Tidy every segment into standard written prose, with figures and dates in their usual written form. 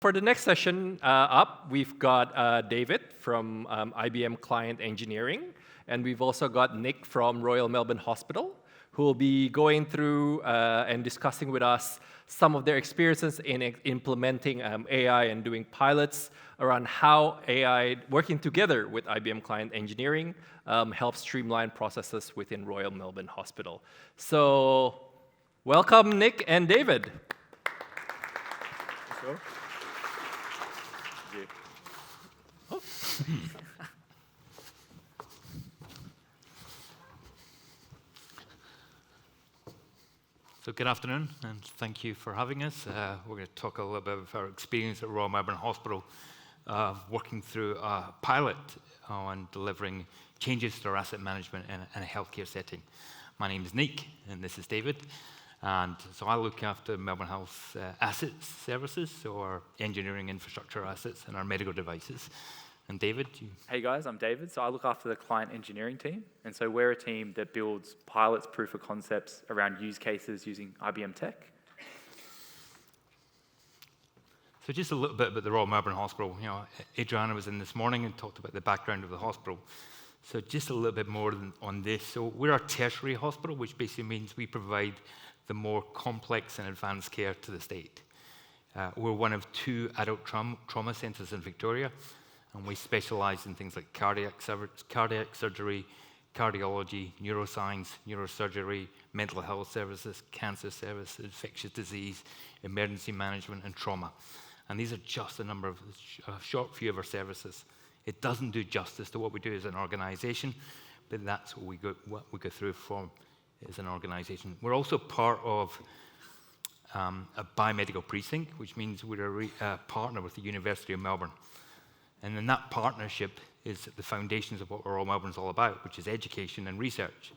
For the next session up, we've got David from IBM Client Engineering, and we've also got Nick from Royal Melbourne Hospital, who will be going through and discussing with us some of their experiences in implementing AI and doing pilots around how AI, working together with IBM Client Engineering, helps streamline processes within Royal Melbourne Hospital. So, welcome, Nick and David. Sure. Oh. So good afternoon, and thank you for having us. We're going to talk a little bit about our experience at Royal Melbourne Hospital, working through a pilot on delivering changes to our asset management in a healthcare setting. My name is Nick, and this is David. And so I look after Melbourne Health's asset services, so our engineering infrastructure assets and our medical devices. And David, you... Hey guys, I'm David. So I look after the client engineering team. And so we're a team that builds pilots, proof of concepts around use cases using IBM tech. So just a little bit about the Royal Melbourne Hospital. You know, Adriana was in this morning and talked about the background of the hospital. So just a little bit more on this. So we're a tertiary hospital, which basically means we provide the more complex and advanced care to the state. We're one of 2 adult trauma centres in Victoria, and we specialise in things like cardiac surgery, cardiology, neuroscience, neurosurgery, mental health services, cancer services, infectious disease, emergency management, and trauma. And these are just a number of a short few of our services. It doesn't do justice to what we do as an organisation, but that's what we go through from as an organisation. We're also part of a biomedical precinct, which means we're a partner with the University of Melbourne. And then that partnership is the foundations of what Royal Melbourne is all about, which is education and research.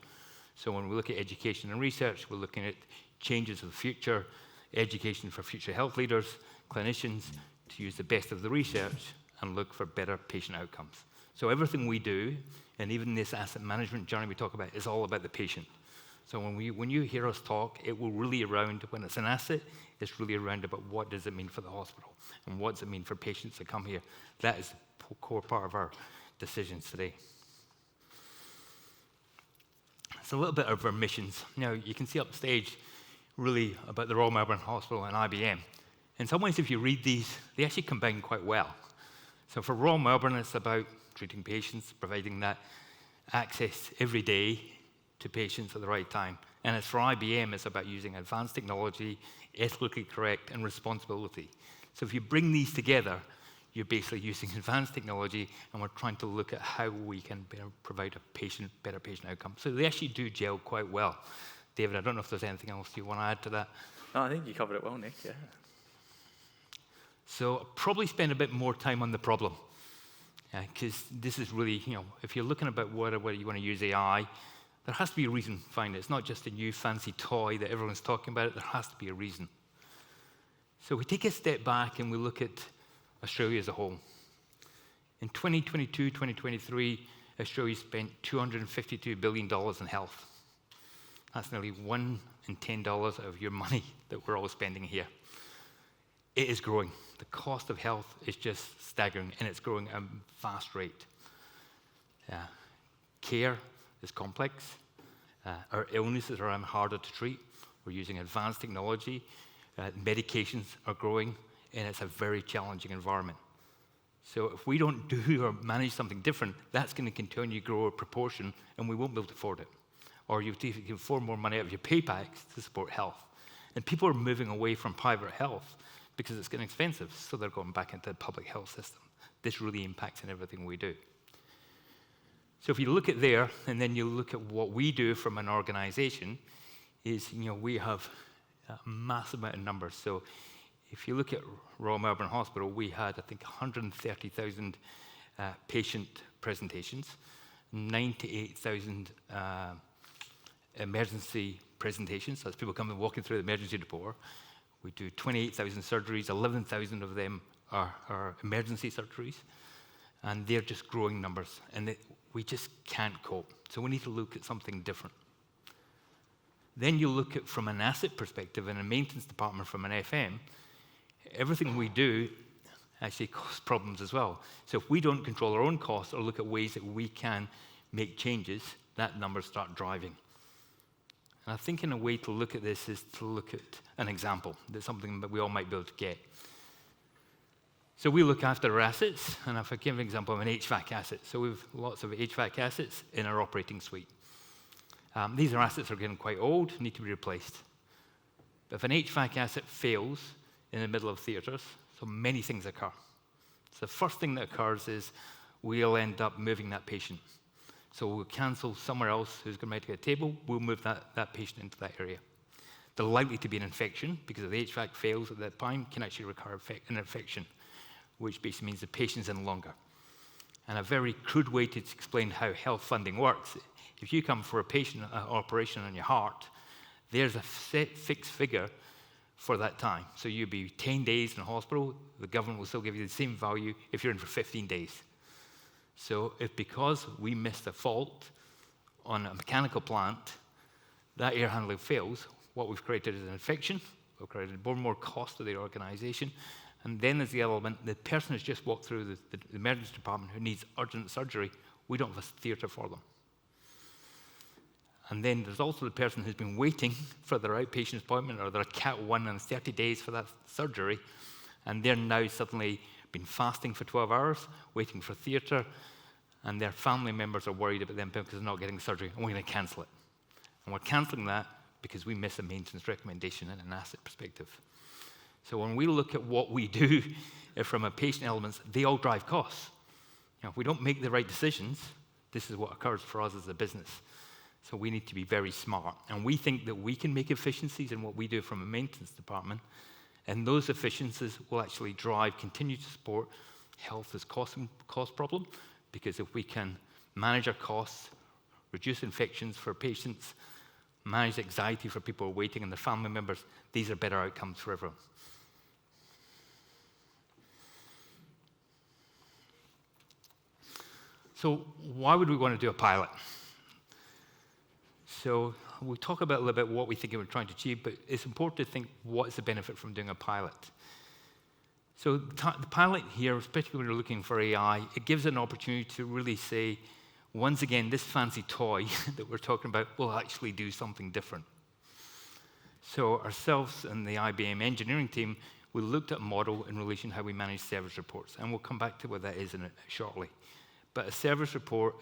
So when we look at education and research, we're looking at changes of the future, education for future health leaders, clinicians, to use the best of the research and look for better patient outcomes. So everything we do, and even this asset management journey we talk about, is all about the patient. So when you hear us talk, it will really around, when it's an asset, it's really around about what does it mean for the hospital and what does it mean for patients that come here. That is the core part of our decisions today. It's a little bit of our missions. Now, you can see up stage really about the Royal Melbourne Hospital and IBM. In some ways, if you read these, they actually combine quite well. So for Royal Melbourne, it's about treating patients, providing that access every day to patients at the right time. And as for IBM, it's about using advanced technology, ethically correct, and responsibility. So if you bring these together, you're basically using advanced technology, and we're trying to look at how we can provide a better patient outcome. So they actually do gel quite well. David, I don't know if there's anything else you want to add to that. No, I think you covered it well, Nick, yeah. So I'll probably spend a bit more time on the problem. Because this is really, if you're looking about whether you want to use AI, there has to be a reason behind it. It's not just a new fancy toy that everyone's talking about. There has to be a reason. So we take a step back and we look at Australia as a whole. In 2022, 2023, Australia spent $252 billion in health. That's nearly $1 in $10 of your money that we're all spending here. It is growing. The cost of health is just staggering, and it's growing at a fast rate. Care is complex. Our illnesses are harder to treat. We're using advanced technology. Medications are growing, and it's a very challenging environment. So if we don't do or manage something different, that's going to continue to grow a proportion, and we won't be able to afford it. Or you can afford more money out of your pay packs to support health. And people are moving away from private health because it's getting expensive, so they're going back into the public health system. This really impacts on everything we do. So if you look at there, and then you look at what we do from an organization, is, we have a massive amount of numbers. So if you look at Royal Melbourne Hospital, we had, I think, 130,000 patient presentations, 98,000 emergency presentations. That's people coming walking through the emergency door. We do 28,000 surgeries, 11,000 of them are emergency surgeries, and they're just growing numbers, and we just can't cope. So we need to look at something different. Then you look at from an asset perspective in a maintenance department from an FM, everything we do actually cause problems as well. So if we don't control our own costs or look at ways that we can make changes, that number start driving. And I think in a way to look at this is to look at an example. That's something that we all might be able to get. So we look after our assets, and if I give an example of an HVAC asset. So we have lots of HVAC assets in our operating suite. These are assets that are getting quite old, need to be replaced. But if an HVAC asset fails in the middle of theatres, so many things occur. So the first thing that occurs is we'll end up moving that patient. So we'll cancel somewhere else who's going to make a table, we'll move that patient into that area. They're likely to be an infection, because if the HVAC fails at that time, can actually recur an infection, which basically means the patient's in longer. And a very crude way to explain how health funding works, if you come for a patient operation on your heart, there's a set fixed figure for that time. So you'll be 10 days in hospital, the government will still give you the same value if you're in for 15 days. So if because we missed a fault on a mechanical plant, that air handling fails, what we've created is an infection, we've created more cost to the organization, and then there's the element, the person who's just walked through the emergency department who needs urgent surgery, we don't have a theatre for them. And then there's also the person who's been waiting for their outpatient appointment or their Cat 1 and 30 days for that surgery, and they're now suddenly been fasting for 12 hours, waiting for theatre, and their family members are worried about them because they're not getting surgery, and we're going to cancel it. And we're cancelling that because we miss a maintenance recommendation in an asset perspective. So when we look at what we do from a patient elements, they all drive costs. If we don't make the right decisions, this is what occurs for us as a business. So we need to be very smart. And we think that we can make efficiencies in what we do from a maintenance department, and those efficiencies will actually drive, continue to support health as cost problem, because if we can manage our costs, reduce infections for patients, manage anxiety for people who are waiting and their family members, these are better outcomes for everyone. So why would we want to do a pilot? So we'll talk about a little bit what we think we're trying to achieve, but it's important to think what is the benefit from doing a pilot. So the pilot here, especially when you're looking for AI, it gives an opportunity to really say, once again, this fancy toy that we're talking about will actually do something different. So ourselves and the IBM engineering team, we looked at a model in relation to how we manage service reports, and we'll come back to what that is in it shortly. But a service report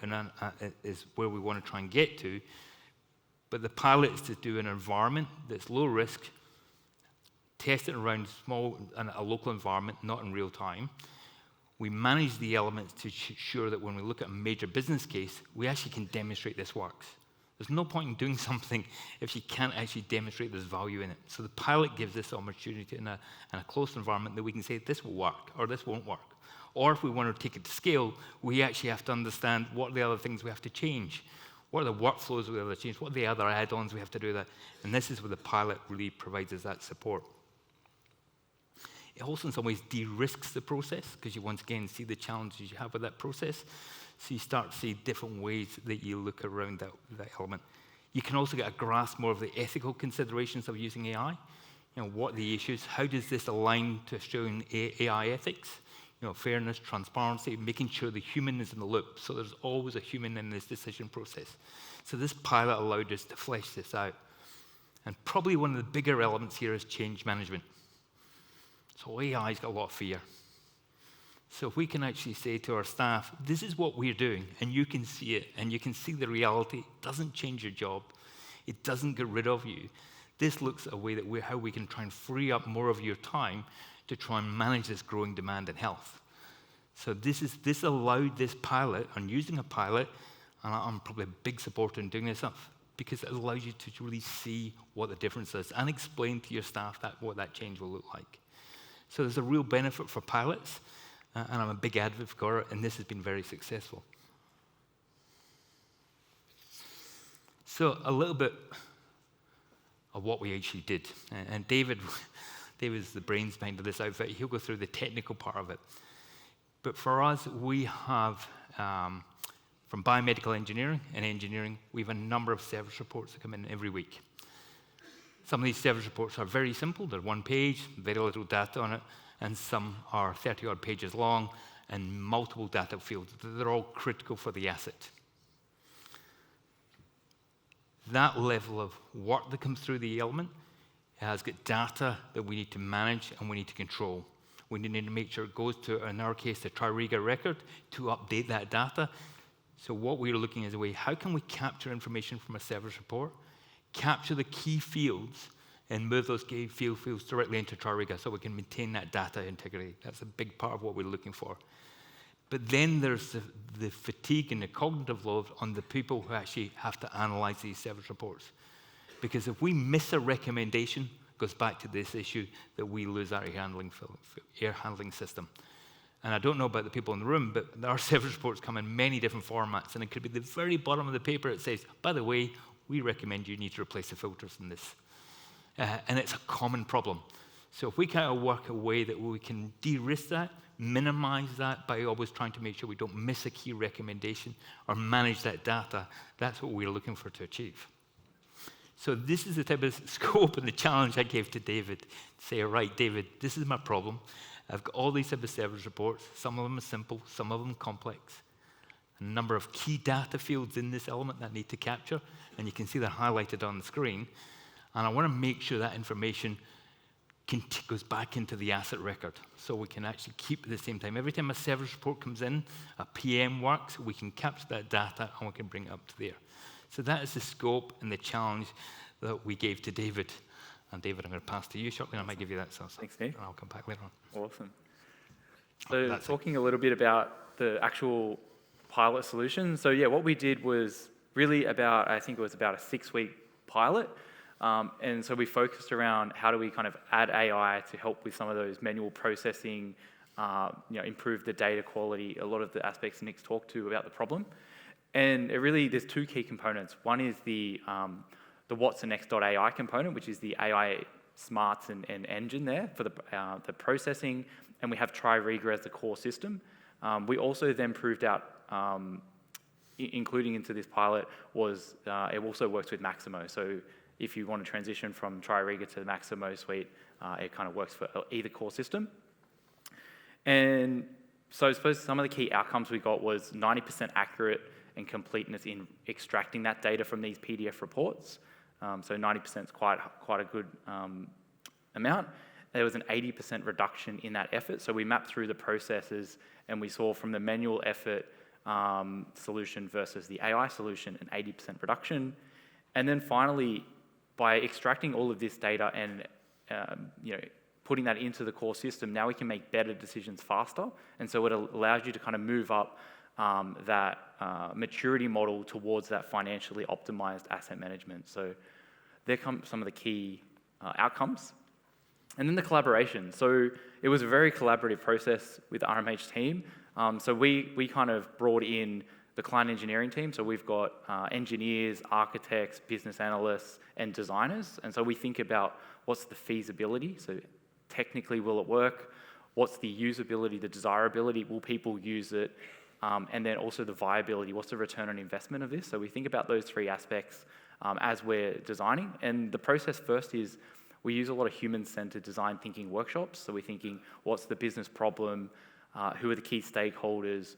is where we want to try and get to, but the pilot is to do an environment that's low risk, test it around a local environment, not in real time. We manage the elements to ensure that when we look at a major business case, we actually can demonstrate this works. There's no point in doing something if you can't actually demonstrate there's value in it. So the pilot gives this opportunity in a closed environment that we can say this will work or this won't work. Or if we want to take it to scale, we actually have to understand what are the other things we have to change. What are the workflows we have to change? What are the other add-ons we have to do that? And this is where the pilot really provides us that support. It also in some ways de-risks the process, because you once again see the challenges you have with that process. So you start to see different ways that you look around that element. You can also get a grasp more of the ethical considerations of using AI. What are the issues? How does this align to Australian AI ethics? Fairness, transparency, making sure the human is in the loop. So there's always a human in this decision process. So this pilot allowed us to flesh this out. And probably one of the bigger elements here is change management. So AI's got a lot of fear. So if we can actually say to our staff, this is what we're doing, and you can see it, and you can see the reality, it doesn't change your job. It doesn't get rid of you. This looks at a way that how we can try and free up more of your time to try and manage this growing demand in health. So this allowed this pilot, and using a pilot, and I'm probably a big supporter in doing this stuff, because it allows you to really see what the difference is and explain to your staff what that change will look like. So there's a real benefit for pilots, and I'm a big advocate for it, and this has been very successful. So a little bit of what we actually did, and David is the brains behind this outfit. He'll go through the technical part of it. But for us, we have, from biomedical engineering and engineering, we have a number of service reports that come in every week. Some of these service reports are very simple. They're one page, very little data on it, and some are 30-odd pages long, and multiple data fields. They're all critical for the asset. That level of work that comes through the element has got data that we need to manage and we need to control. We need to make sure it goes to, in our case, the TRIRIGA record to update that data. So what we're looking at is a way, how can we capture information from a service report, capture the key fields, and move those key fields directly into TRIRIGA so we can maintain that data integrity. That's a big part of what we're looking for. But then there's the fatigue and the cognitive load on the people who actually have to analyze these service reports. Because if we miss a recommendation, it goes back to this issue that we lose our air handling system. And I don't know about the people in the room, but our service reports come in many different formats, and it could be the very bottom of the paper. It says, by the way, we recommend you need to replace the filters in this. And it's a common problem. So if we kind of work a way that we can de-risk that, minimize that by always trying to make sure we don't miss a key recommendation or manage that data, that's what we're looking for to achieve. So this is the type of scope and the challenge I gave to David. To say, all right, David, this is my problem. I've got all these type of service reports. Some of them are simple, some of them complex. A number of key data fields in this element that I need to capture, and you can see they're highlighted on the screen. And I want to make sure that information goes back into the asset record so we can actually keep at the same time. Every time a service report comes in, a PM works, we can capture that data and we can bring it up to there. So that is the scope and the challenge that we gave to David. And David, I'm going to pass to you shortly, and I might give you that. Thanks, Nick. And I'll come back later on. Awesome. So talking a little bit about the actual pilot solution. So yeah, what we did was really about, I think it was about a 6-week pilot. And so we focused around how do we kind of add AI to help with some of those manual processing, improve the data quality, a lot of the aspects Nick's talked to about the problem. And there's 2 key components. One is the watsonx.ai component, which is the AI smarts and engine there for the processing, and we have TRIRIGA as the core system. We also then proved out, including into this pilot, was it also works with Maximo. So if you want to transition from TRIRIGA to the Maximo suite, it kind of works for either core system. And so I suppose some of the key outcomes we got was 90% accurate and completeness in extracting that data from these PDF reports. So 90% is quite a good amount. There was an 80% reduction in that effort. So we mapped through the processes and we saw from the manual effort solution versus the AI solution an 80% reduction. And then finally, by extracting all of this data and putting that into the core system, now we can make better decisions faster. And so it allows you to kind of move up that maturity model towards that financially optimized asset management. So there come some of the key outcomes. And then the collaboration. So it was a very collaborative process with the RMH team. So we kind of brought in the client engineering team. So we've got engineers, architects, business analysts, and designers. And so we think about what's the feasibility. So technically, will it work? What's the usability, the desirability? Will people use it? And then also the viability. What's the return on investment of this? So we think about those 3 aspects as we're designing. And the process first is we use a lot of human-centered design thinking workshops. So we're thinking, what's the business problem? Who are the key stakeholders?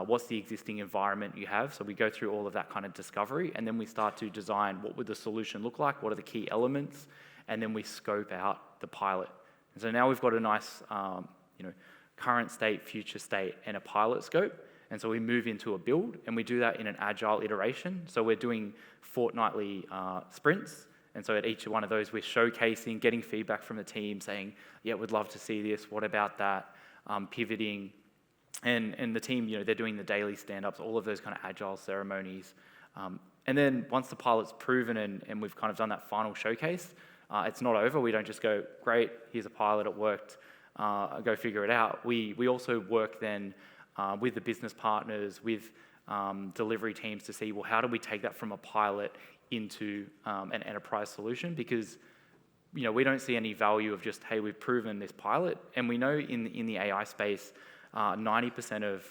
What's the existing environment you have? So we go through all of that kind of discovery, and then we start to design what would the solution look like, what are the key elements, and then we scope out the pilot. And so now we've got a nice current state, future state, and a pilot scope. And so we move into a build, and we do that in an agile iteration. So we're doing fortnightly sprints. And so at each one of those, we're showcasing, getting feedback from the team, saying, yeah, we'd love to see this. What about that? Pivoting. And the team, they're doing the daily stand-ups, all of those kind of agile ceremonies. And then once the pilot's proven and we've kind of done that final showcase, it's not over. We don't just go, great, here's a pilot, it worked, go figure it out. We also work then with the business partners, with delivery teams to see, well, how do we take that from a pilot into an enterprise solution? Because we don't see any value of just, hey, we've proven this pilot. And we know in the AI space, 90% of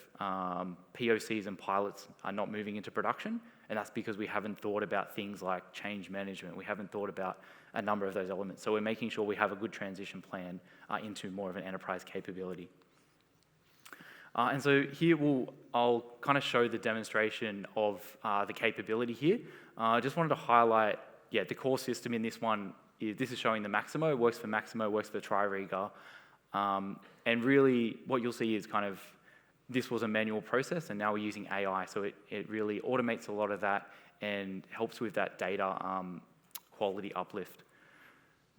POCs and pilots are not moving into production. And that's because we haven't thought about things like change management. We haven't thought about a number of those elements. So we're making sure we have a good transition plan into more of an enterprise capability. And so here I'll kind of show the demonstration of the capability here. I just wanted to highlight, the core system in this one, this is showing the Maximo. It works for Maximo, works for TRIRIGA. And really what you'll see is kind of, this was a manual process and now we're using AI. So it really automates a lot of that and helps with that data quality uplift.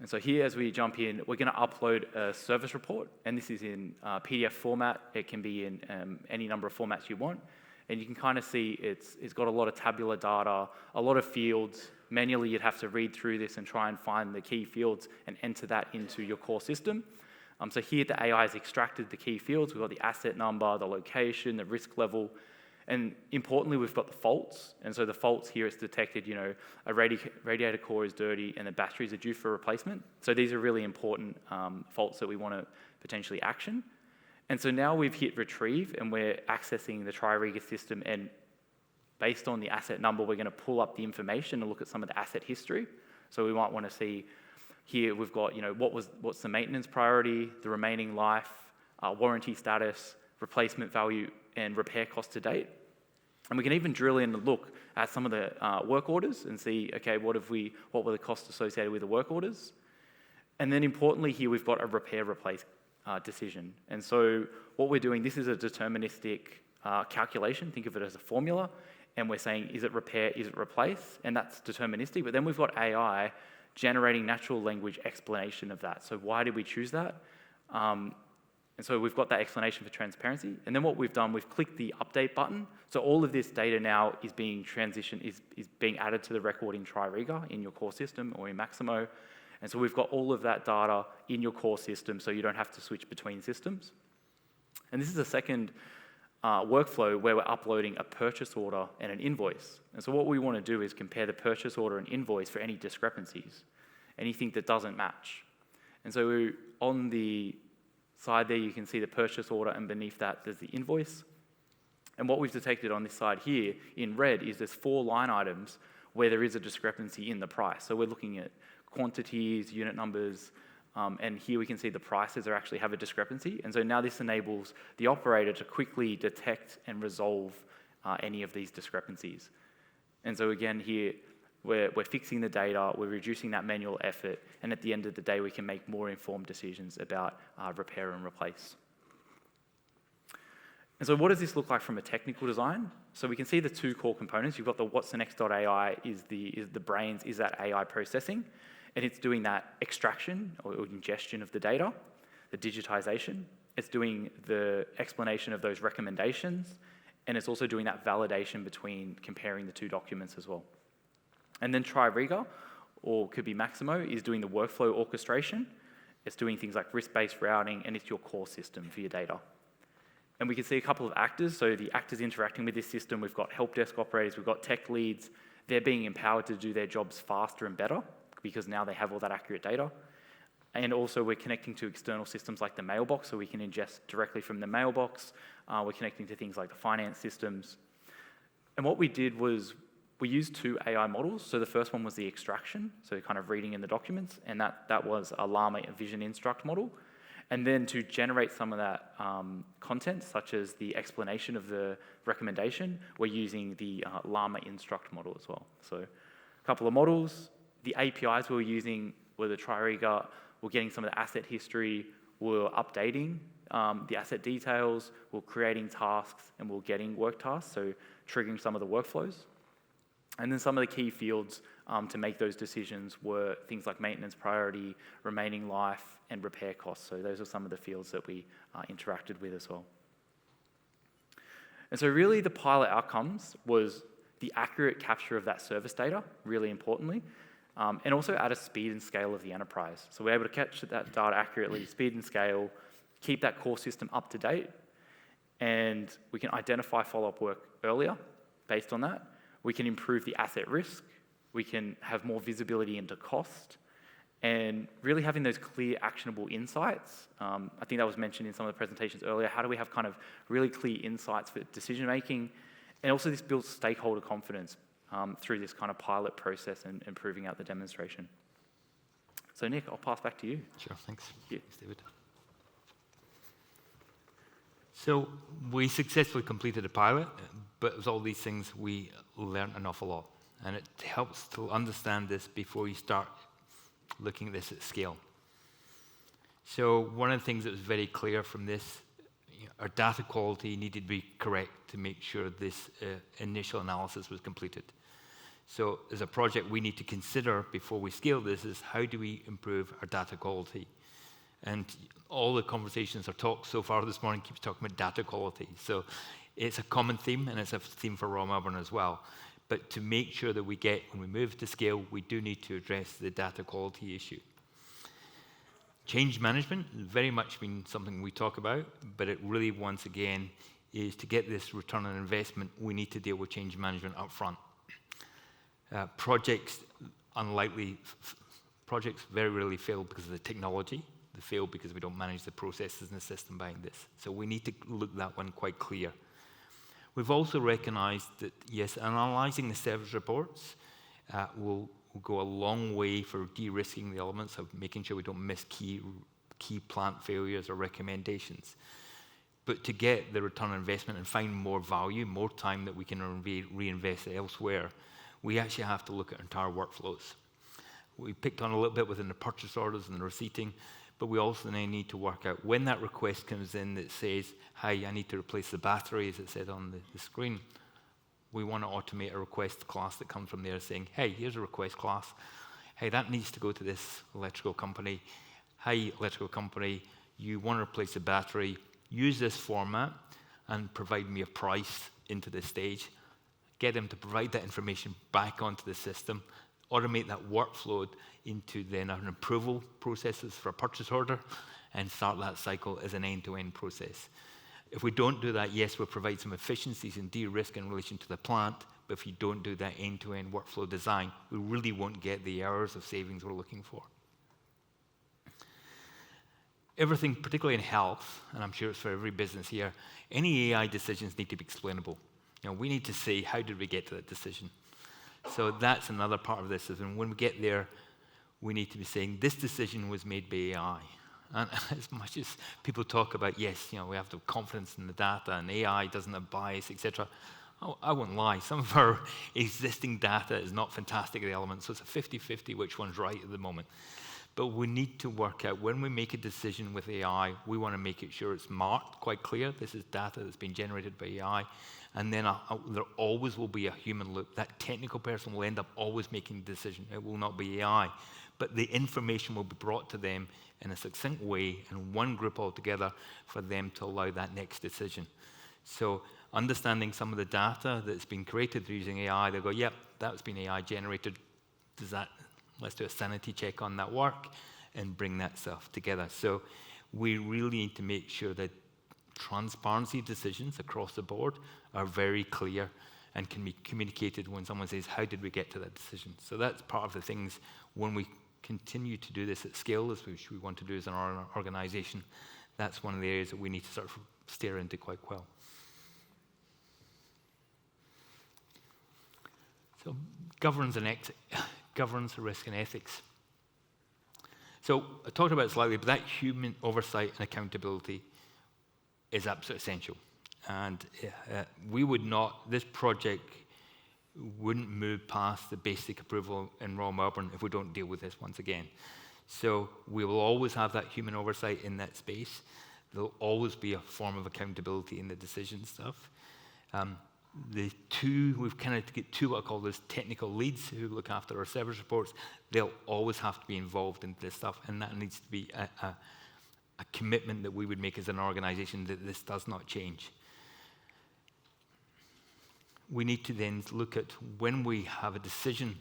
And so here, as we jump in, we're going to upload a service report, and this is in PDF format. It can be in any number of formats you want. And you can kind of see it's got a lot of tabular data, a lot of fields. Manually, you'd have to read through this and try and find the key fields and enter that into your core system. So here, the AI has extracted the key fields. We've got the asset number, the location, the risk level. And importantly, we've got the faults. And so the faults here, it's detected, a radiator core is dirty and the batteries are due for replacement. So these are really important faults that we want to potentially action. And so now we've hit retrieve and we're accessing the TRIRIGA system, and based on the asset number, we're going to pull up the information and look at some of the asset history. So we might want to see here, we've got, what's the maintenance priority, the remaining life, warranty status, replacement value, and repair cost to date. And we can even drill in and look at some of the work orders and see, okay, what were the costs associated with the work orders? And then importantly here, we've got a repair-replace decision. And so what we're doing, this is a deterministic calculation. Think of it as a formula. And we're saying, is it repair, is it replace? And that's deterministic. But then we've got AI generating natural language explanation of that. So why did we choose that? And so we've got that explanation for transparency. And then what we've done, we've clicked the update button. So all of this data now is being transitioned, is being added to the record in TRIRIGA, in your core system, or in Maximo. And so we've got all of that data in your core system, so you don't have to switch between systems. And this is a second workflow where we're uploading a purchase order and an invoice. And so what we want to do is compare the purchase order and invoice for any discrepancies, anything that doesn't match. And so on the side there, you can see the purchase order, and beneath that, there's the invoice. And what we've detected on this side here in red is there's 4 line items where there is a discrepancy in the price. So we're looking at quantities, unit numbers, and here we can see the prices actually have a discrepancy. And so now this enables the operator to quickly detect and resolve any of these discrepancies. And so again here, we're fixing the data, we're reducing that manual effort, and at the end of the day, we can make more informed decisions about repair and replace. And so what does this look like from a technical design? So we can see the 2 core components. You've got the watsonx.ai is the brains, is that AI processing, and it's doing that extraction or ingestion of the data, the digitization. It's doing the explanation of those recommendations, and it's also doing that validation between comparing the 2 documents as well. And then TRIRIGA, or could be Maximo, is doing the workflow orchestration. It's doing things like risk-based routing, and it's your core system for your data. And we can see a couple of actors. So the actors interacting with this system, we've got help desk operators, we've got tech leads. They're being empowered to do their jobs faster and better because now they have all that accurate data. And also we're connecting to external systems like the mailbox, so we can ingest directly from the mailbox. We're connecting to things like the finance systems. And what we did was we used 2 AI models. So the first one was the extraction, so kind of reading in the documents, and that was a Llama Vision Instruct model. And then to generate some of that content, such as the explanation of the recommendation, we're using the Llama Instruct model as well. So a couple of models. The APIs we were using were the TRIRIGA. We're getting some of the asset history. We're updating the asset details. We're creating tasks, and we're getting work tasks, so triggering some of the workflows. And then some of the key fields to make those decisions were things like maintenance priority, remaining life, and repair costs. So those are some of the fields that we interacted with as well. And so really the pilot outcomes was the accurate capture of that service data, really importantly, and also at a speed and scale of the enterprise. So we're able to capture that data accurately, speed and scale, keep that core system up to date, and we can identify follow-up work earlier based on that. We can improve the asset risk. We can have more visibility into cost, and really having those clear, actionable insights. I think that was mentioned in some of the presentations earlier. How do we have kind of really clear insights for decision making? And also this builds stakeholder confidence through this kind of pilot process and proving out the demonstration. So Nick, I'll pass back to you. Sure, thanks. Yeah. Thanks, David. So we successfully completed a pilot, but with all these things, we learned an awful lot. And it helps to understand this before you start looking at this at scale. So one of the things that was very clear from this, our data quality needed to be correct to make sure this initial analysis was completed. So as a project, we need to consider before we scale this is how do we improve our data quality? And all the conversations or talks so far this morning keeps talking about data quality. So it's a common theme, and it's a theme for Royal Melbourne as well. But to make sure that we get, when we move to scale, we do need to address the data quality issue. Change management has very much been something we talk about, but it really, once again, is to get this return on investment, we need to deal with change management up front. Projects very rarely fail because of the technology. They fail because we don't manage the processes and the system behind this. So we need to look at that one quite clear. We've also recognized that, yes, analyzing the service reports will go a long way for de-risking the elements of making sure we don't miss key plant failures or recommendations. But to get the return on investment and find more value, more time that we can reinvest elsewhere, we actually have to look at entire workflows. We picked on a little bit within the purchase orders and the receipting, but we also then need to work out when that request comes in that says, hi, I need to replace the battery, as it said on the screen. We want to automate a request class that comes from there saying, hey, here's a request class. Hey, that needs to go to this electrical company. Hey, electrical company, you want to replace the battery. Use this format and provide me a price into this stage. Get them to provide that information back onto the system, automate that workflow into then an approval processes for a purchase order, and start that cycle as an end-to-end process. If we don't do that, yes, we'll provide some efficiencies and de-risk in relation to the plant, but if you don't do that end-to-end workflow design, we really won't get the hours of savings we're looking for. Everything, particularly in health, and I'm sure it's for every business here, any AI decisions need to be explainable. We need to say, how did we get to that decision? So that's another part of this, is when we get there, we need to be saying, this decision was made by AI. And as much as people talk about, yes, we have to have confidence in the data, and AI doesn't have bias, etc. Oh, I won't lie. Some of our existing data is not fantastic at the elements, so it's a 50-50 which one's right at the moment. But we need to work out, when we make a decision with AI, we want to make it sure it's marked quite clear. This is data that's been generated by AI. And then there always will be a human loop. That technical person will end up always making the decision. It will not be AI. But the information will be brought to them in a succinct way in one group altogether for them to allow that next decision. So understanding some of the data that's been created through using AI, they go, yep, that's been AI generated. Let's do a sanity check on that work and bring that stuff together. So we really need to make sure that transparency decisions across the board are very clear and can be communicated when someone says, how did we get to that decision? So that's part of the things when we continue to do this at scale, which we want to do as an organization. That's one of the areas that we need to sort of steer into quite well. So governance, risk, and ethics. So I talked about it slightly, but that human oversight and accountability is absolutely essential. And this project wouldn't move past the basic approval in Royal Melbourne if we don't deal with this once again. So we will always have that human oversight in that space. There'll always be a form of accountability in the decision stuff. We've kind of get two what I call those technical leads who look after our service reports. They'll always have to be involved in this stuff, and that needs to be a commitment that we would make as an organization that this does not change. We need to then look at when we have a decision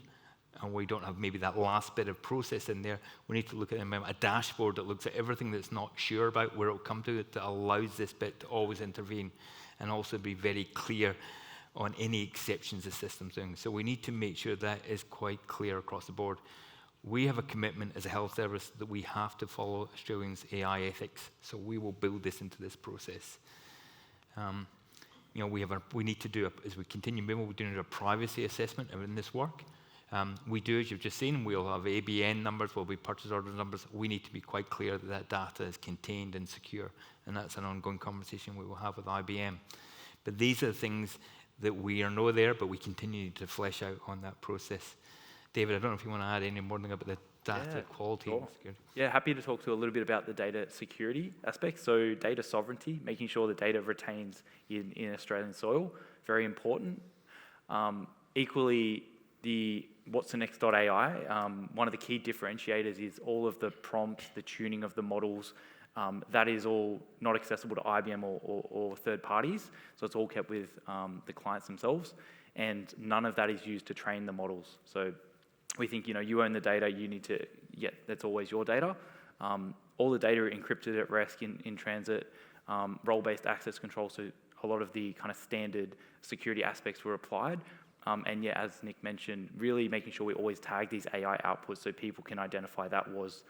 and we don't have maybe that last bit of process in there, we need to look at a dashboard that looks at everything that's not sure about where it'll come to, that allows this bit to always intervene and also be very clear on any exceptions the system's doing. So we need to make sure that is quite clear across the board. We have a commitment as a health service that we have to follow Australians' AI ethics, so we will build this into this process. we need to do, as we continue moving, we're doing a privacy assessment in this work. We do, as you've just seen, we'll have ABN numbers, will be purchase order numbers. We need to be quite clear that that data is contained and secure, and that's an ongoing conversation we will have with IBM. But these are the things that we know there, but we continue to flesh out on that process. David, I don't know if you want to add any more thing about the data quality. Sure. Yeah, happy to talk to a little bit about the data security aspect. So data sovereignty, making sure the data retains in Australian soil, very important. Equally, the watsonx.ai, one of the key differentiators is all of the prompts, the tuning of the models. That is all not accessible to IBM or third parties, so it's all kept with the clients themselves, and none of that is used to train the models. So we think, you own the data, you need to, that's always your data. All the data are encrypted at rest in transit, role-based access control, so a lot of the kind of standard security aspects were applied. And as Nick mentioned, really making sure we always tag these AI outputs so people can identify that was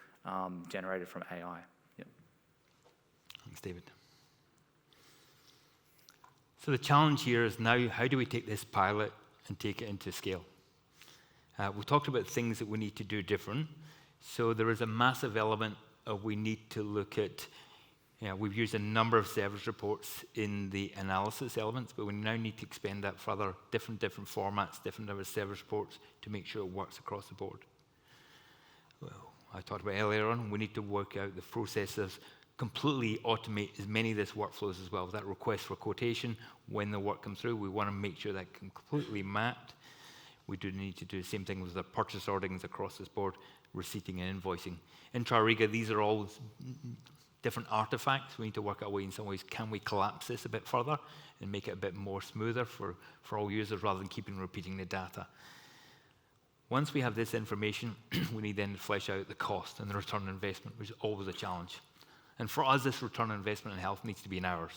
generated from AI. Yep. Thanks, David. So the challenge here is now, how do we take this pilot and take it into scale? We talked about things that we need to do different. So there is a massive element of we need to look at, we've used a number of service reports in the analysis elements, but we now need to expand that further, different formats, different number of service reports to make sure it works across the board. Well, I talked about earlier on, we need to work out the processes, completely automate as many of these workflows as well. That request for quotation, when the work comes through, we want to make sure that completely mapped. We do need to do the same thing with the purchase orderings across this board, receipting and invoicing. In TRIRIGA, these are all different artifacts. We need to work out in some ways, can we collapse this a bit further and make it a bit more smoother for all users rather than keeping repeating the data. Once we have this information, we need then to flesh out the cost and the return on investment, which is always a challenge. And for us, this return on investment in health needs to be in hours.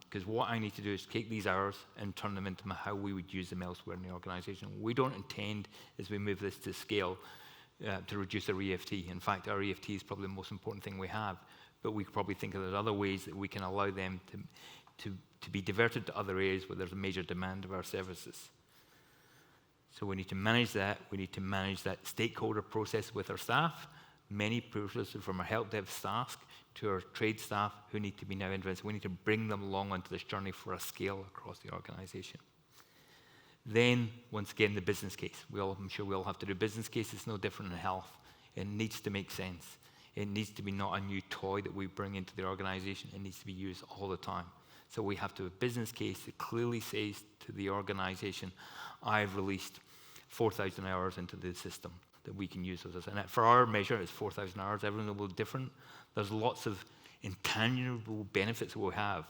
Because what I need to do is take these hours and turn them into how we would use them elsewhere in the organization. We don't intend, as we move this to scale, to reduce our EFT. In fact, our EFT is probably the most important thing we have, but we could probably think of other ways that we can allow them to be diverted to other areas where there's a major demand of our services. So we need to manage that. We need to manage that stakeholder process with our staff. Many processes from our help dev staff to our trade staff who need to be now influenced. We need to bring them along onto this journey for a scale across the organization. Then, once again, the business case. I'm sure we all have to do business case. It's no different in health. It needs to make sense. It needs to be not a new toy that we bring into the organization. It needs to be used all the time. So we have to have a business case that clearly says to the organization, I've released 4,000 hours into the system that we can use those. And for our measure, it's 4,000 hours. Everyone will be different. There's lots of intangible benefits we'll have,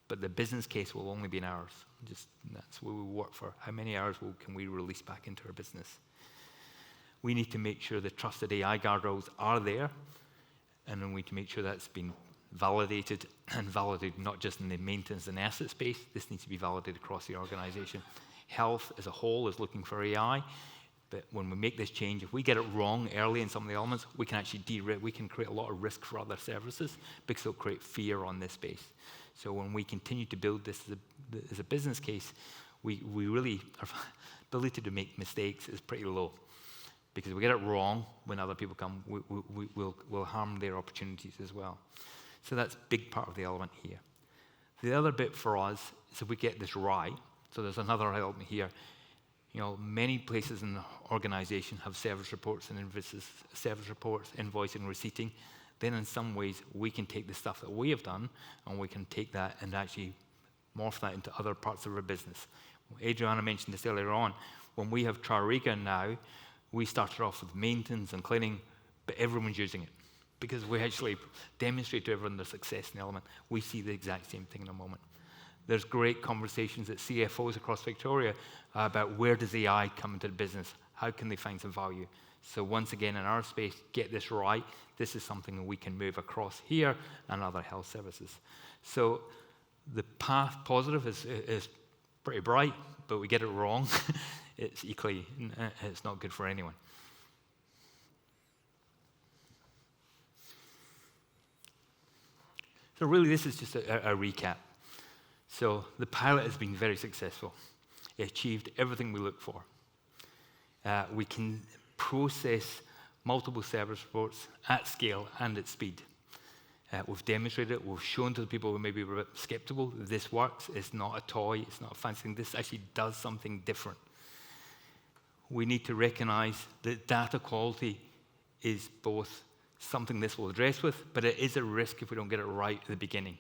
but the business case will only be in hours. That's where we work for. How many hours can we release back into our business? We need to make sure the trusted AI guardrails are there, and then we need to make sure that's been validated, and validated not just in the maintenance and asset space. This needs to be validated across the organization. Health as a whole is looking for AI. But when we make this change, if we get it wrong early in some of the elements, we can actually we can create a lot of risk for other services because it'll create fear on this space. So when we continue to build this as a business case, we really, our ability to make mistakes is pretty low. Because if we get it wrong when other people come, we'll harm their opportunities as well. So that's a big part of the element here. The other bit for us is if we get this right, so there's another element here. Many places in the organization have service reports and invoices, service reports, invoicing, receipting. Then in some ways, we can take the stuff that we have done and we can take that and actually morph that into other parts of our business. Adriana mentioned this earlier on. When we have TRIRIGA now, we started off with maintenance and cleaning, but everyone's using it because we actually demonstrate to everyone the success in the element. We see the exact same thing in a moment. There's great conversations at CFOs across Victoria about where does AI come into the business? How can they find some value? So once again, in our space, get this right. This is something that we can move across here and other health services. So the path positive is pretty bright, but we get it wrong. It's equally, it's not good for anyone. So really, this is just a recap. So the pilot has been very successful. It achieved everything we look for. We can process multiple service reports at scale and at speed. We've demonstrated it. We've shown to the people who maybe were a bit skeptical that this works. It's not a toy. It's not a fancy thing. This actually does something different. We need to recognize that data quality is both something this will address with, but it is a risk if we don't get it right at the beginning,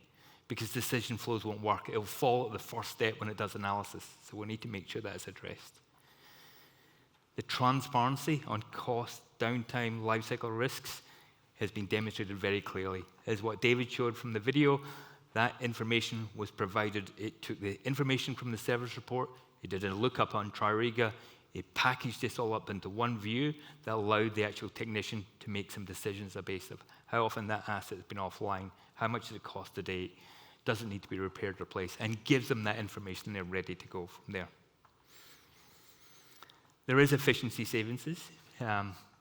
because decision flows won't work. It'll fall at the first step when it does analysis. So we need to make sure that is addressed. The transparency on cost, downtime, lifecycle risks has been demonstrated very clearly. As what David showed from the video, that information was provided. It took the information from the service report, it did a lookup on TRIRIGA, it packaged this all up into one view that allowed the actual technician to make some decisions based on how often that asset has been offline, how much does it cost a day, does it need to be repaired or replaced, and gives them that information and they're ready to go from there. There is efficiency savings,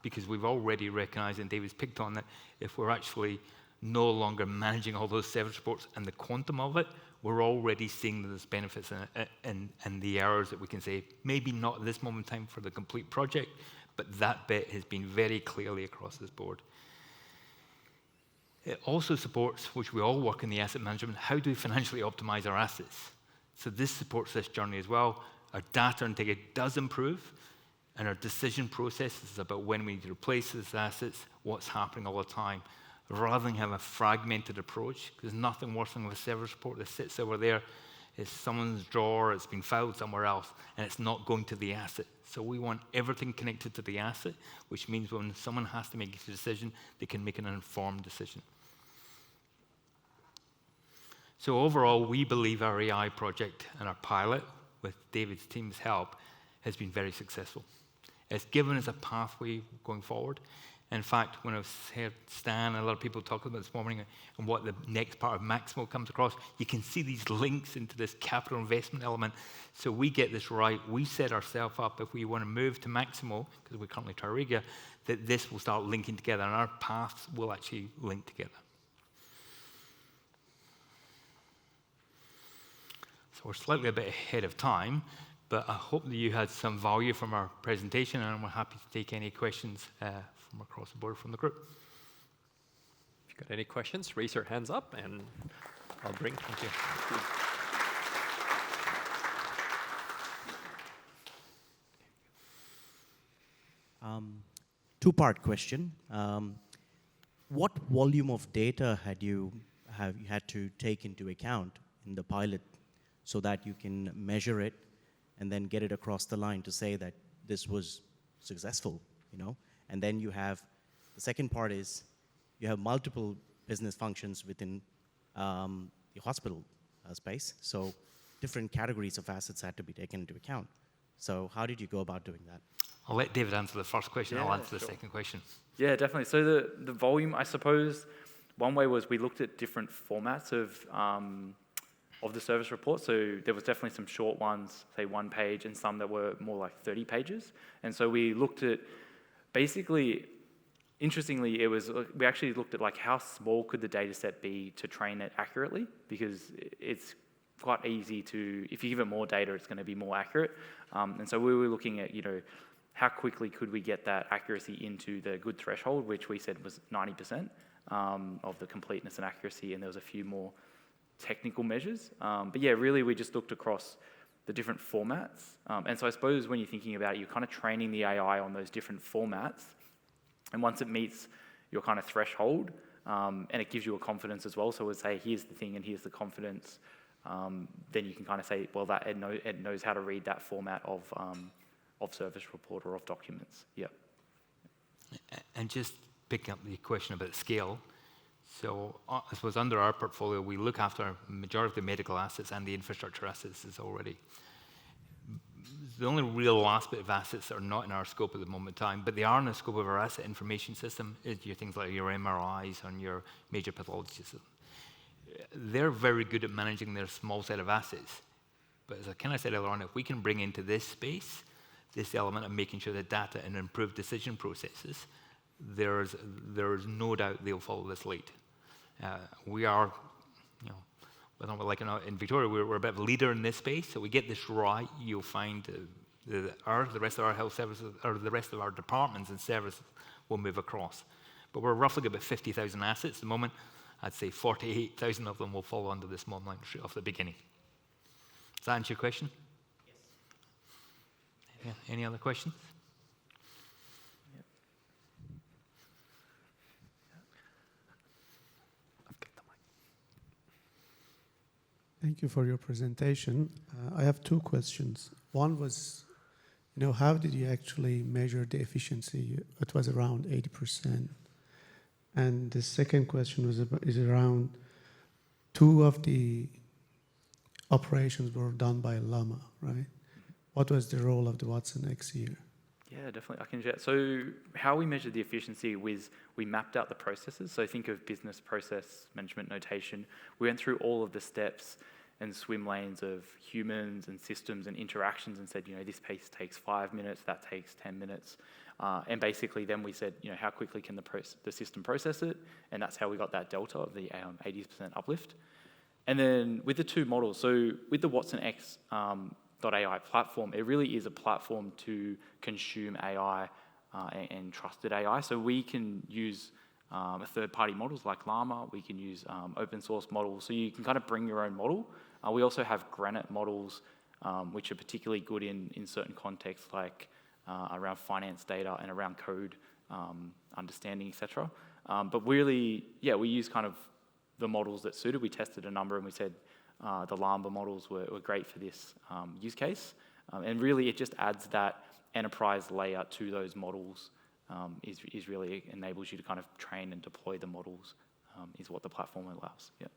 because we've already recognized, and David's picked on that, if we're actually no longer managing all those service reports and the quantum of it, we're already seeing those benefits and the errors that we can say, maybe not at this moment in time for the complete project, but that bit has been very clearly across this board. It also supports, which we all work in the asset management, how do we financially optimize our assets? So this supports this journey as well. Our data integrity does improve, and our decision process is about when we need to replace these assets, what's happening all the time, rather than have a fragmented approach, because nothing worse than a service report that sits over there. It's someone's drawer, it's been filed somewhere else, and it's not going to the asset. So we want everything connected to the asset, which means when someone has to make a decision, they can make an informed decision. So overall, we believe our AI project and our pilot, with David's team's help, has been very successful. It's given us a pathway going forward. In fact, when I've heard Stan and a lot of people talk about this morning and what the next part of Maximo comes across, you can see these links into this capital investment element. So we get this right. We set ourselves up, if we want to move to Maximo, because we're currently TRIRIGA, that this will start linking together, and our paths will actually link together. So we're slightly a bit ahead of time, but I hope that you had some value from our presentation, and we're happy to take any questions from across the board from the group. If you've got any questions, raise your hands up, and I'll bring. Thank you. Two-part question. What volume of data have you had to take into account in the pilot so that you can measure it and then get it across the line to say that this was successful, you know? And then you have, the second part is, you have multiple business functions within the hospital space, so different categories of assets had to be taken into account. So how did you go about doing that? I'll let David answer the first question, I'll answer the second question. Yeah, definitely. So the volume, I suppose, one way was we looked at different formats of the service report. So there was definitely some short ones, say 1 page, and some that were more like 30 pages. And so we looked at, basically, interestingly, we actually looked at like how small could the data set be to train it accurately, because it's quite easy to, if you give it more data, it's going to be more accurate. And so we were looking at, how quickly could we get that accuracy into the good threshold, which we said was 90% of the completeness and accuracy, and there was a few more technical measures. But yeah, really we just looked across the different formats. And so I suppose when you're thinking about it, you're kind of training the AI on those different formats. And once it meets your kind of threshold, and it gives you a confidence as well, so it would say, here's the thing and here's the confidence, then you can kind of say, well, that it knows how to read that format of service report or of documents. Yeah. And just picking up the question about scale, so I suppose under our portfolio, we look after a majority of the medical assets and the infrastructure assets is already. The only real last bit of assets that are not in our scope at the moment in time, but they are in the scope of our asset information system, is your things like your MRIs and your major pathology system. They're very good at managing their small set of assets. But as I kind of said earlier on, if we can bring into this space, this element of making sure that data and improved decision processes, there's no doubt they'll follow this lead. We are, like in Victoria, we're a bit of a leader in this space, so we get this right, you'll find the rest of our health services, or the rest of our departments and services will move across. But we're roughly got about 50,000 assets at the moment. I'd say 48,000 of them will fall under this model line off the beginning. Does that answer your question? Yes. Yeah. Any other questions? Thank you for your presentation. I have two questions. One was, how did you actually measure the efficiency? It was around 80%. And the second question is around two of the operations were done by Llama, right? What was the role of the watsonx here? Yeah, definitely. I can share. So how we measured the efficiency was we mapped out the processes. So think of business process management notation. We went through all of the steps and swim lanes of humans and systems and interactions and said, this piece takes 5 minutes, that takes 10 minutes. And basically then we said, how quickly can the system process it? And that's how we got that delta of the 80% uplift. And then with the two models, so with the watsonx .ai platform, it really is a platform to consume AI and trusted AI. So we can use third-party models like Llama. We can use open source models. So you can kind of bring your own model. We also have Granite models, which are particularly good in certain contexts, like around finance data and around code understanding, etc. But really, we use kind of the models that suited. We tested a number and we said, the Llama models were great for this use case. And really, it just adds that enterprise layer to those models, is really enables you to kind of train and deploy the models, is what the platform allows. Yeah.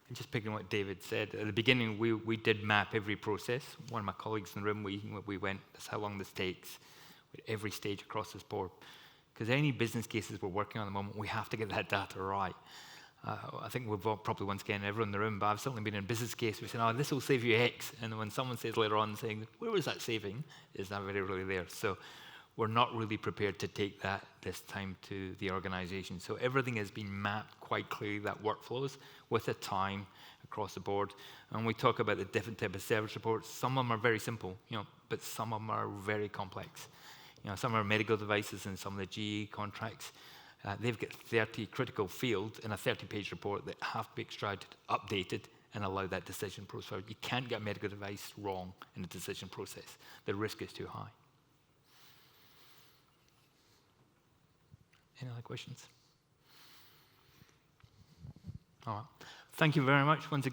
And just picking what David said, at the beginning, we did map every process. One of my colleagues in the room, we went, that's how long this takes, with every stage across this board. Because any business cases we're working on at the moment, we have to get that data right. I think we've all, probably once again, everyone in the room, but I've certainly been in a business case, we said, this will save you X. And when someone says later on, saying, where was that saving? It's not really there. So we're not really prepared to take that this time to the organization. So everything has been mapped quite clearly, that workflows, with the time across the board. And we talk about the different type of service reports. Some of them are very simple, but some of them are very complex. Some are medical devices and some of the GE contracts. They've got 30 critical fields in a 30-page report that have to be extracted, updated, and allow that decision process. You can't get a medical device wrong in the decision process. The risk is too high. Any other questions? All right. Thank you very much once again.